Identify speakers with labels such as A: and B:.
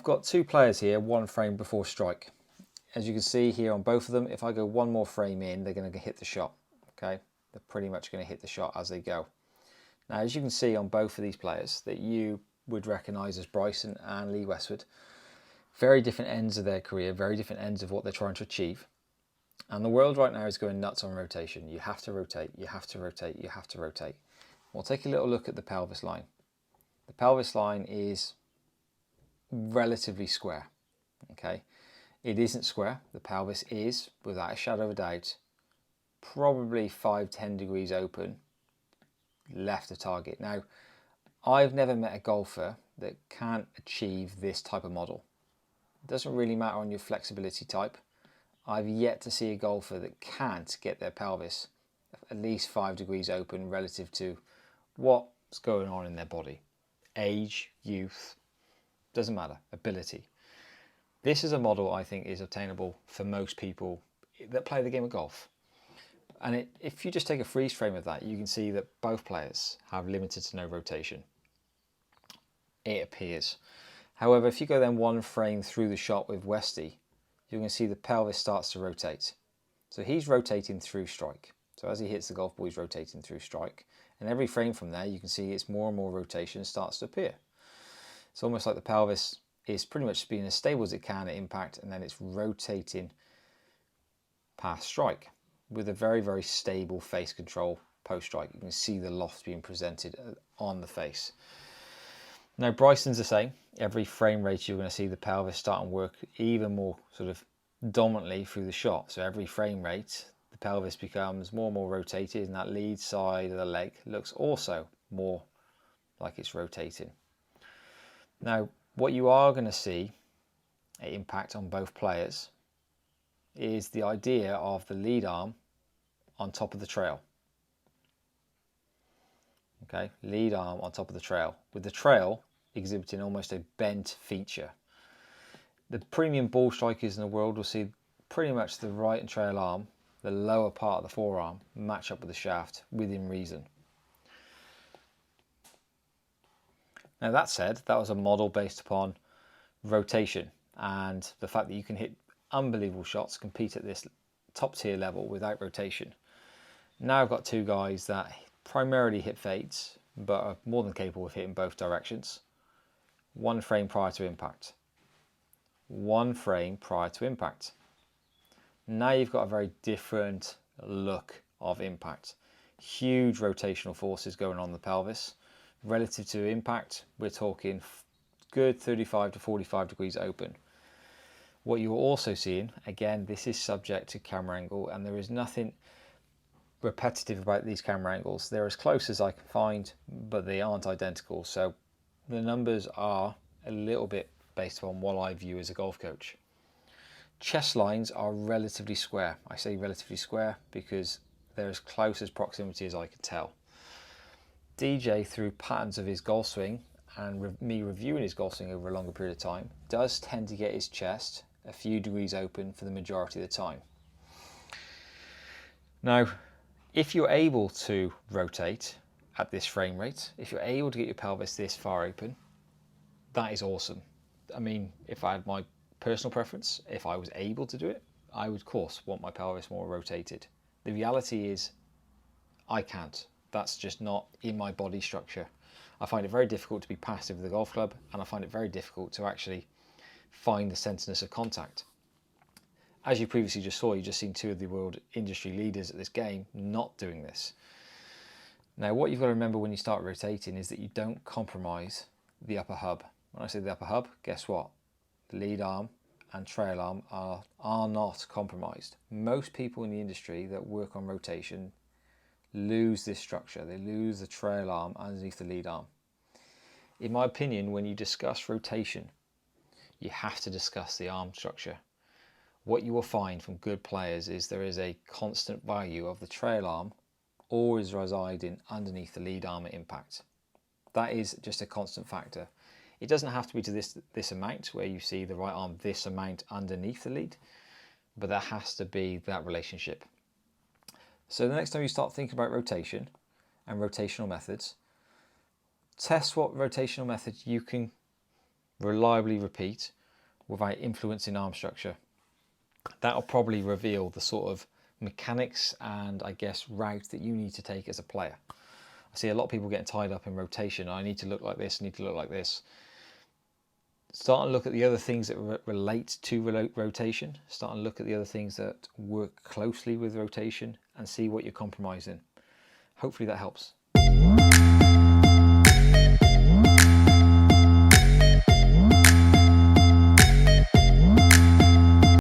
A: I've got two players here, one frame before strike. As you can see here on both of them, if I go one more frame in, they're going to hit the shot. Okay, they're pretty much going to hit the shot as they go. Now, as you can see on both of these players that you would recognise as Bryson and Lee Westwood, very different ends of their career, very different ends of what they're trying to achieve. And the world right now is going nuts on rotation. You have to rotate, you have to rotate, you have to rotate. We'll take a little look at the pelvis line. The pelvis line is relatively square. Okay, it isn't square. The pelvis is, without a shadow of a doubt, probably 5-10 degrees open left of target. Now, I've never met a golfer that can't achieve this type of model. It doesn't really matter on your flexibility type. I've yet to see a golfer that can't get their pelvis at least 5 degrees open relative to what's going on in their body. Age, youth, doesn't matter, ability. This is a model I think is obtainable for most people that play the game of golf. And if you just take a freeze frame of that, you can see that both players have limited to no rotation. It appears. However, if you go then one frame through the shot with Westy, you're going to see the pelvis starts to rotate. So he's rotating through strike. So as he hits the golf ball, he's rotating through strike. And every frame from there, you can see it's more and more rotation starts to appear. It's almost like the pelvis is pretty much being as stable as it can at impact, and then it's rotating past strike with a very, very stable face control post strike. You can see the loft being presented on the face. Now Bryson's the same. Every frame rate you're going to see the pelvis start and work even more sort of dominantly through the shot. So every frame rate, the pelvis becomes more and more rotated, and that lead side of the leg looks also more like it's rotating. Now, what you are going to see an impact on both players is the idea of the lead arm on top of the trail. Okay, lead arm on top of the trail, with the trail exhibiting almost a bent feature. The premium ball strikers in the world will see pretty much the right and trail arm, the lower part of the forearm, match up with the shaft within reason. Now that said, that was a model based upon rotation and the fact that you can hit unbelievable shots, compete at this top tier level without rotation. Now I've got two guys that primarily hit fades, but are more than capable of hitting both directions. One frame prior to impact. One frame prior to impact. Now you've got a very different look of impact. Huge rotational forces going on in the pelvis. Relative to impact, we're talking good 35 to 45 degrees open. What you're also seeing, again, this is subject to camera angle, and there is nothing repetitive about these camera angles. They're as close as I can find, but they aren't identical. So the numbers are a little bit based on what I view as a golf coach. Chest lines are relatively square. I say relatively square because they're as close as proximity as I can tell. DJ, through patterns of his golf swing and me reviewing his golf swing over a longer period of time, does tend to get his chest a few degrees open for the majority of the time. Now, if you're able to rotate at this frame rate, if you're able to get your pelvis this far open, that is awesome. I mean, if I had my personal preference, if I was able to do it, I would of course want my pelvis more rotated. The reality is I can't. That's just not in my body structure. I find it very difficult to be passive with the golf club, and I find it very difficult to actually find the centerness of contact. As you previously just saw, you just seen two of the world industry leaders at this game not doing this. Now, what you've got to remember when you start rotating is that you don't compromise the upper hub. When I say the upper hub, guess what? The lead arm and trail arm are not compromised. Most people in the industry that work on rotation lose this structure. They lose the trail arm underneath the lead arm. In my opinion, when you discuss rotation, you have to discuss the arm structure. What you will find from good players is there is a constant value of the trail arm always residing underneath the lead arm at impact. That is just a constant factor. It doesn't have to be to this amount where you see the right arm this amount underneath the lead, but there has to be that relationship. So the next time you start thinking about rotation and rotational methods, test what rotational methods you can reliably repeat without influencing arm structure. That'll probably reveal the sort of mechanics and I guess route that you need to take as a player. I see a lot of people getting tied up in rotation. I need to look like this, I need to look like this. Start and look at the other things that relate to rotation. Start and look at the other things that work closely with rotation and see what you're compromising. Hopefully that helps.